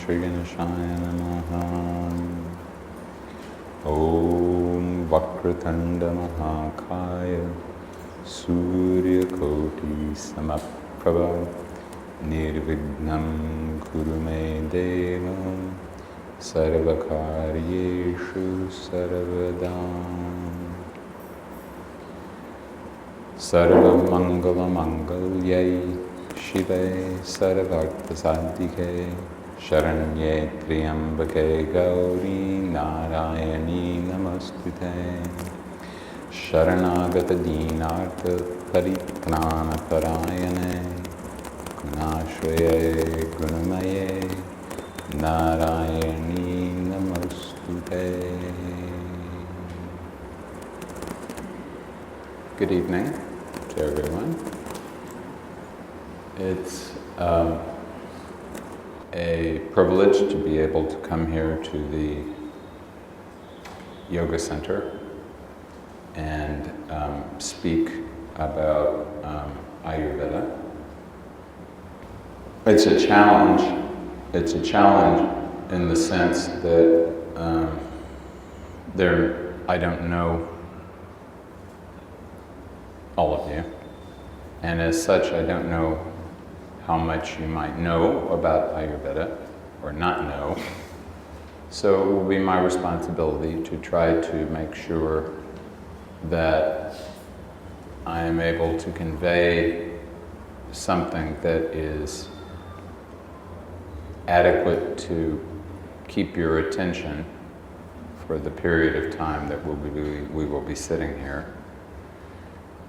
Shri Ganeshaya Namaha. Om Vakratanda Mahakaya Surya Koti Samaprabha Nirvignam Kurume Deva Sarvakaryeshu Sarvadam Sarva Mangala Mangalyai Shive Sarvartha Sadhike Sharanye Triambake Gauri Narayani Namastute Sharanagata Dinartha Paritrana Parayane Gunashvaye Gunamaye Narayani Namastute. Good evening to everyone. It's a privilege to be able to come here to the Yoga Center and speak about Ayurveda. It's a challenge. It's a challenge in the sense that I don't know all of you, and as such I don't know how much you might know about Ayurveda or not know. So it will be my responsibility to try to make sure that I am able to convey something that is adequate to keep your attention for the period of time that we will be sitting here.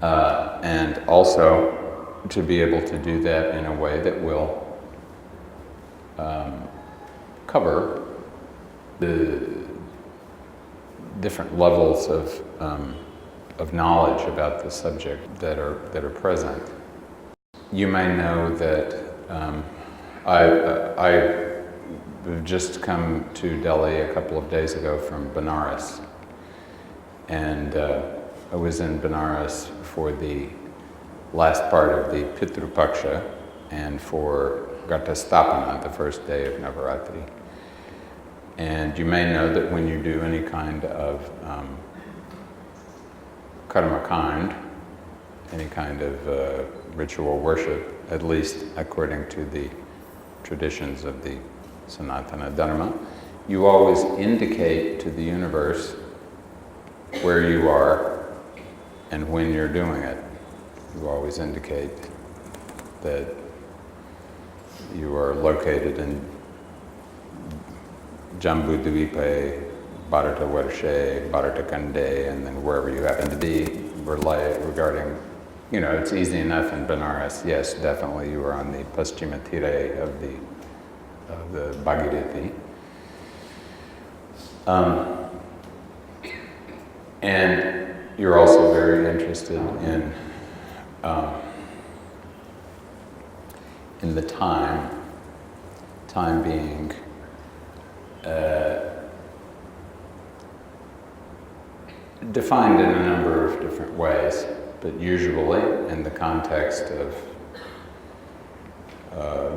And also to be able to do that in a way that will cover the different levels of knowledge about the subject that are present. You may know that I've just come to Delhi a couple of days ago from Benares, and I was in Benares for the last part of the Pitru Paksha and for Ghatastapana, the first day of Navaratri. And you may know that when you do any kind of karma, any kind of ritual worship, at least according to the traditions of the Sanatana Dharma, you always indicate to the universe where you are and when you're doing it. You always indicate that you are located in Jambu Dvipe, Bharata Varshe, Bharata Kande, and then wherever you happen to be, regarding, it's easy enough in Benares. Yes, definitely you are on the Paschima Tire of the Bhagirathi. And you're also very interested in the time being defined in a number of different ways, but usually in the context of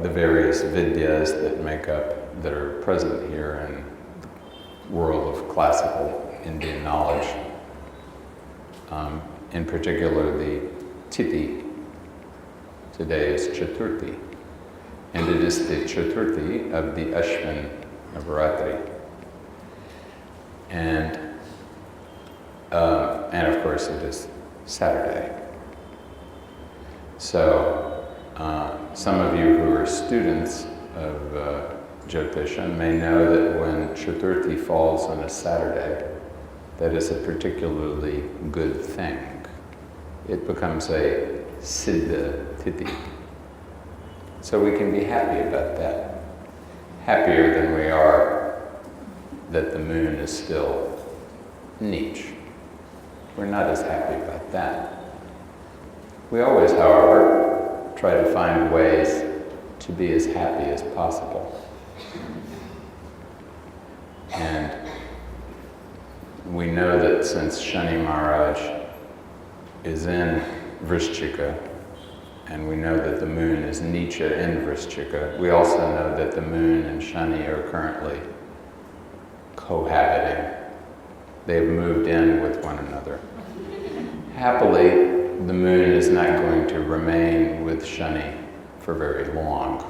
the various vidyas that are present here in the world of classical Indian knowledge. In particular, the Tithi. Today is Chaturthi, and it is the Chaturthi of the Ashwin Navaratri. And of course it is Saturday. So some of you who are students of Jyotish may know that when Chaturthi falls on a Saturday, that is a particularly good thing. It becomes a Siddha Tithi. So we can be happy about that. Happier than we are that the moon is still Neech. We're not as happy about that. We always, however, try to find ways to be as happy as possible. And we know that since Shani Maharaj is in Vrishchika and we know that the moon is Nietzsche in Vrishchika. We also know that the moon and Shani are currently cohabiting. They've moved in with one another. Happily, the moon is not going to remain with Shani for very long.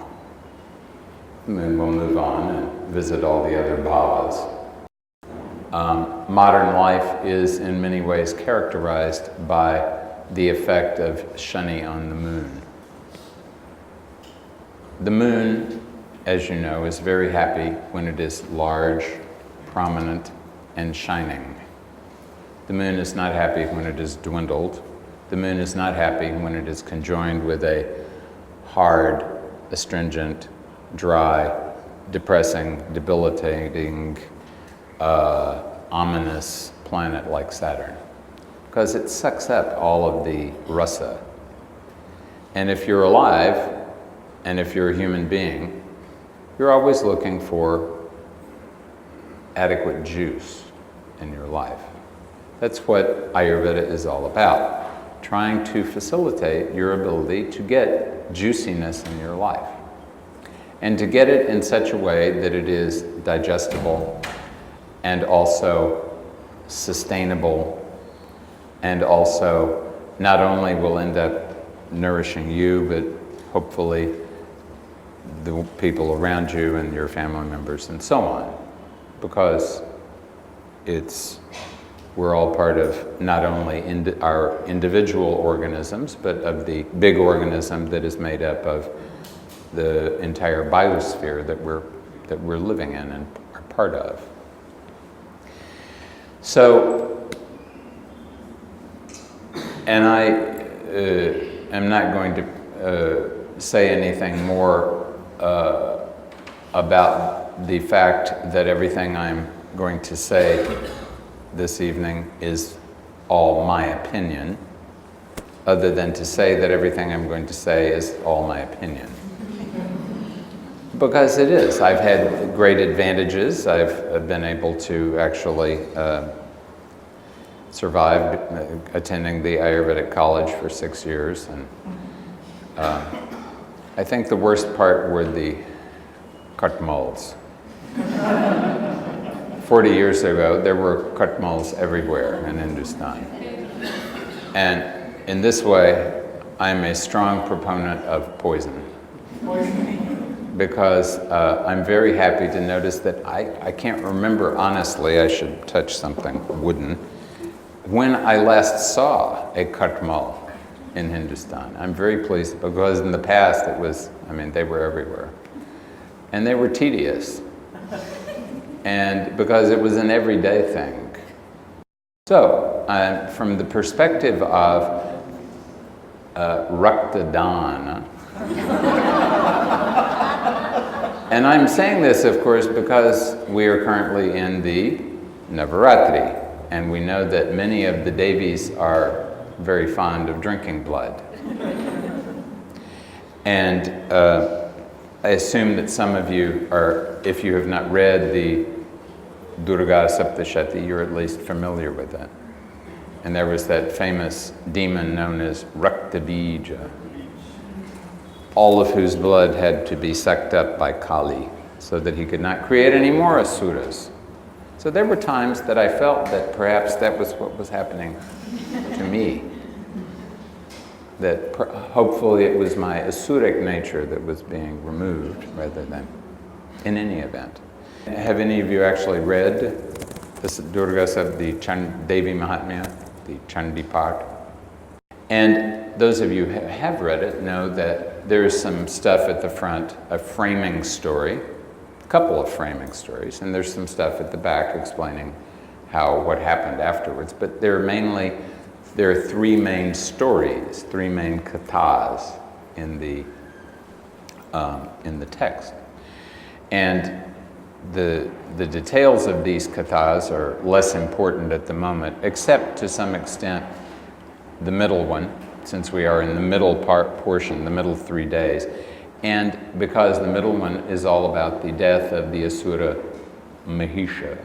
The moon will move on and visit all the other bhavas. Modern life is in many ways characterized by the effect of Shani on the moon. The moon, as you know, is very happy when it is large, prominent, and shining. The moon is not happy when it is dwindled. The moon is not happy when it is conjoined with a hard, astringent, dry, depressing, debilitating, ominous planet like Saturn, because it sucks up all of the rasa. And if you're alive, and if you're a human being, you're always looking for adequate juice in your life. That's what Ayurveda is all about, trying to facilitate your ability to get juiciness in your life, and to get it in such a way that it is digestible and also sustainable, and also not only will end up nourishing you, but hopefully the people around you and your family members and so on, because we're all part of not only our individual organisms, but of the big organism that is made up of the entire biosphere that we're living in and are part of. So, and I am not going to say anything more about the fact that everything I'm going to say this evening is all my opinion, other than to say that everything I'm going to say is all my opinion. Because it is. I've had great advantages. I've been able to actually survive attending the Ayurvedic college for 6 years. And I think the worst part were the katmals. 40 years ago, there were katmals everywhere in Hindustan. And in this way, I'm a strong proponent of poison. Because I'm very happy to notice that I can't remember honestly, I should touch something wooden, when I last saw a katmal in Hindustan. I'm very pleased because in the past they were everywhere. And they were tedious. And because it was an everyday thing. So, from the perspective of Raktadana, and I'm saying this, of course, because we are currently in the Navaratri, and we know that many of the Devis are very fond of drinking blood. And I assume that some of you are, if you have not read the Durga Saptashati, you're at least familiar with it. And there was that famous demon known as Raktabija, all of whose blood had to be sucked up by Kali so that he could not create any more asuras. So there were times that I felt that perhaps that was what was happening to me. That hopefully it was my asuric nature that was being removed rather than, in any event. Have any of you actually read the Durga the Devi Mahatmya, the Chandi part? And those of you who have read it know that there is some stuff at the front, a framing story, a couple of framing stories, and there's some stuff at the back explaining what happened afterwards. But there are three main stories, three main kathas in the text. And the details of these kathas are less important at the moment, except to some extent the middle one, since we are in the middle portion, the middle 3 days, and because the middle one is all about the death of the asura Mahisha.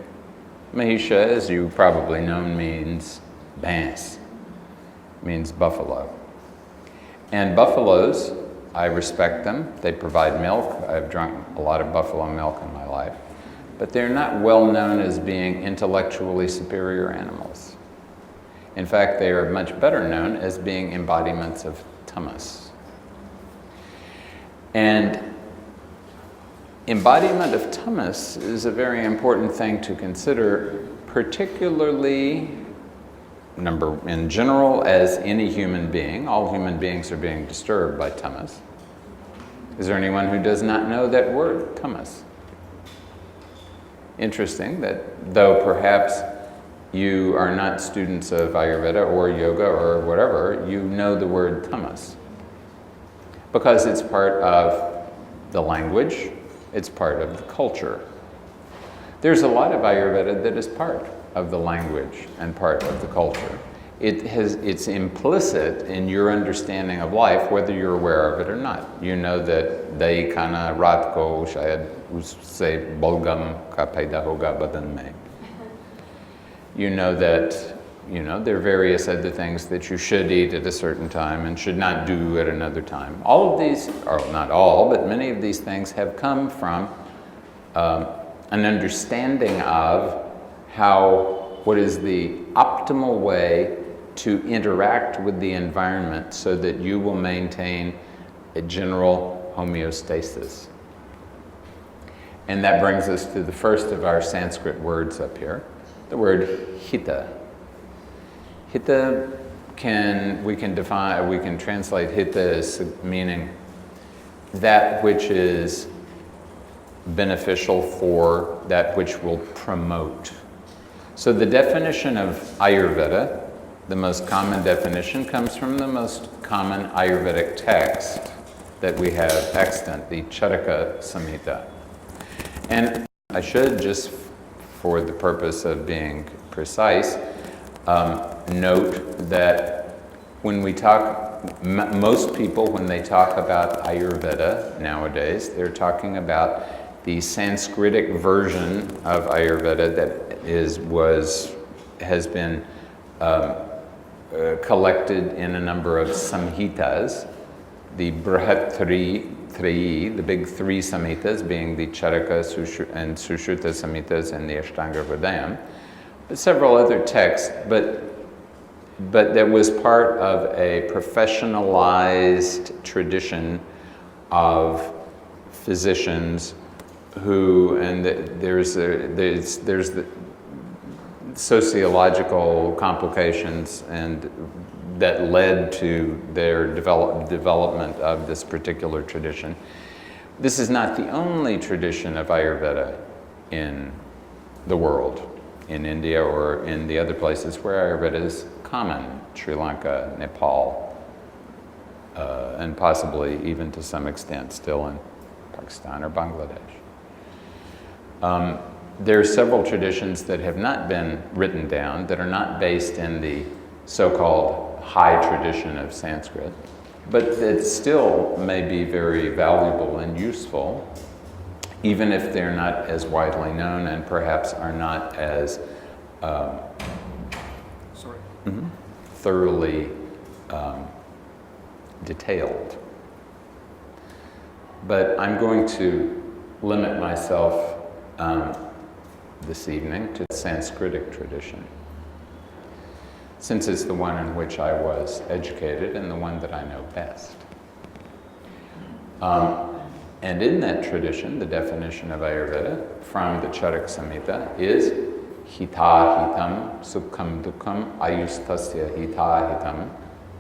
Mahisha, as you probably know, means bans, means buffalo. And buffaloes, I respect them. They provide milk. I've drunk a lot of buffalo milk in my life. But they're not well known as being intellectually superior animals. In fact, they are much better known as being embodiments of tamas. And embodiment of tamas is a very important thing to consider, particularly in general as any human being. All human beings are being disturbed by tamas. Is there anyone who does not know that word, tamas? Interesting that though perhaps you are not students of Ayurveda or yoga or whatever, you know the word tamas. Because it's part of the language, it's part of the culture. There's a lot of Ayurveda that is part of the language and part of the culture. It's implicit in your understanding of life, whether you're aware of it or not. You know that Dai Kana Rat Ko Shayad Usse Bolgam Ka Paida Hoga Badan Mein. You know that, there are various other things that you should eat at a certain time and should not do at another time. All of these, or not all, but many of these things have come from an understanding of what is the optimal way to interact with the environment so that you will maintain a general homeostasis. And that brings us to the first of our Sanskrit words up here, the word hita. Hita we can translate hita as meaning that which is beneficial for, that which will promote. So the definition of Ayurveda, the most common definition, comes from the most common Ayurvedic text that we have extant, the Charaka Samhita. And I should, just for the purpose of being precise, note that when we talk, most people, when they talk about Ayurveda nowadays, they're talking about the Sanskritic version of Ayurveda that has been collected in a number of samhitas, the Brihat Treyi, the big three samhitas, being the Charaka and Sushruta samhitas and the Ashtanga Hridayam, but several other texts, but that was part of a professionalized tradition of physicians who, and there's the sociological complications and that led to their development of this particular tradition. This is not the only tradition of Ayurveda in the world, in India or in the other places where Ayurveda is common, Sri Lanka, Nepal, and possibly even to some extent still in Pakistan or Bangladesh. There are several traditions that have not been written down, that are not based in the so-called high tradition of Sanskrit, but that still may be very valuable and useful, even if they're not as widely known and perhaps are not as thoroughly detailed. But I'm going to limit myself this evening to the Sanskritic tradition, since it's the one in which I was educated and the one that I know best. And in that tradition, the definition of Ayurveda from the Charaka Samhita is hita hitam sukham dukham ayustasya hita hitam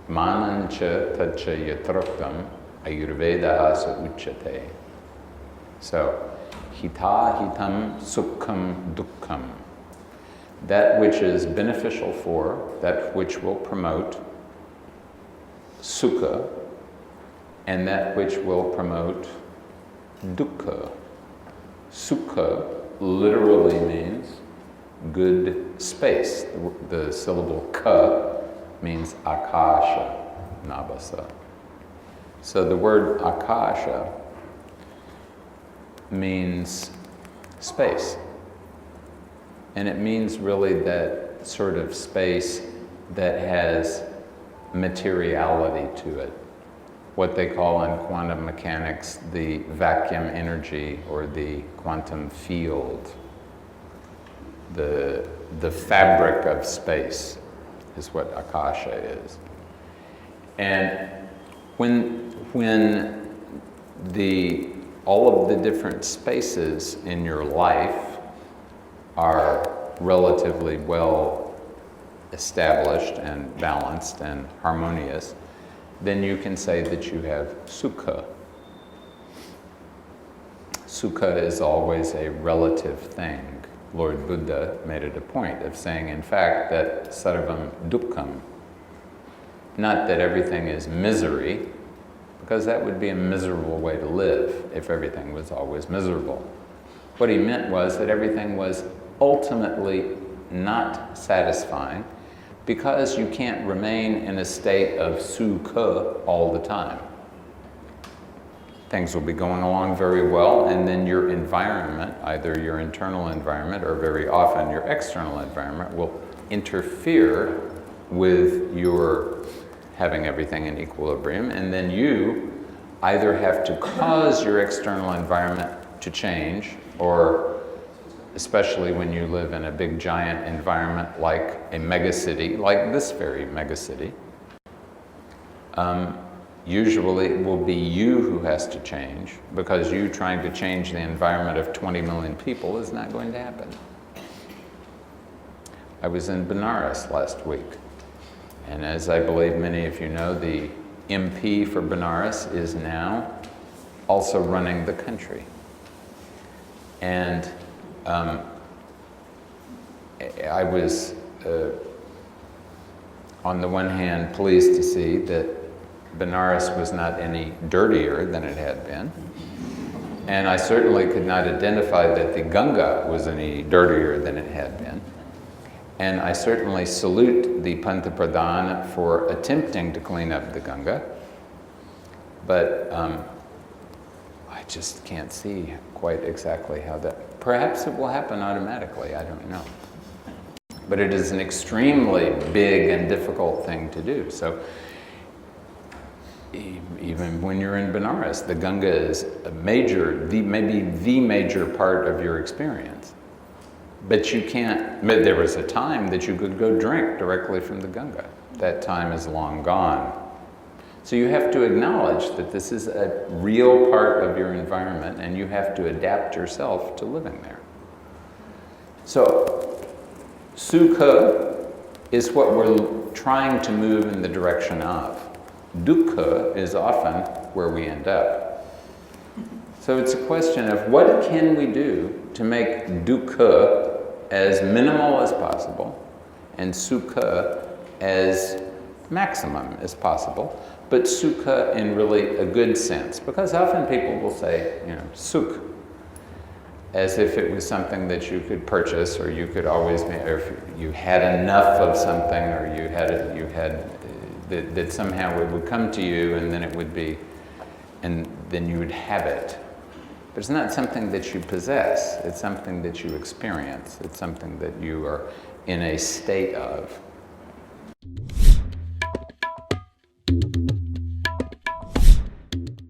manancha tacha yatroktam Ayurveda sa uchate. So, hita hitam sukham dukkham. That which is beneficial for, that which will promote sukha, and that which will promote dukkha. Sukha literally means good space. The syllable ka means akasha, nabasa. So the word akasha means space. And it means really that sort of space that has materiality to it. what they call in quantum mechanics the vacuum energy or the quantum field. The fabric of space is what Akasha is. And when all of the different spaces in your life are relatively well established and balanced and harmonious, then you can say that you have sukha. Sukha is always a relative thing. Lord Buddha made it a point of saying, in fact, that sarvam dukkham, not that everything is misery, because that would be a miserable way to live if everything was always miserable. What he meant was that everything was ultimately not satisfying because you can't remain in a state of sukha all the time. Things will be going along very well, and then your environment, either your internal environment or very often your external environment, will interfere with your having everything in equilibrium, and then you either have to cause your external environment to change, or especially when you live in a big giant environment like a megacity, like this very megacity, usually it will be you who has to change, because you trying to change the environment of 20 million people is not going to happen. I was in Benares last week, and as I believe many of you know, the MP for Benares is now also running the country. And I was, on the one hand, pleased to see that Benares was not any dirtier than it had been. And I certainly could not identify that the Ganga was any dirtier than it had been. And I certainly salute the Panta Pradhan for attempting to clean up the Ganga. But I just can't see quite exactly how that, perhaps it will happen automatically, I don't know. But it is an extremely big and difficult thing to do. So even when you're in Benares, the Ganga is a major, maybe the major part of your experience. But you can't, there was a time that you could go drink directly from the Ganga. That time is long gone. So you have to acknowledge that this is a real part of your environment, and you have to adapt yourself to living there. So sukha is what we're trying to move in the direction of. Dukkha is often where we end up. So it's a question of what can we do to make dukkha as minimal as possible and sukha as maximum as possible, but sukha in really a good sense. Because often people will say, sukh, as if it was something that you could purchase, or you could always, or if you had enough of something, or that somehow it would come to you, and then it would be, and then you would have it. But it's not something that you possess. It's something that you experience. It's something that you are in a state of.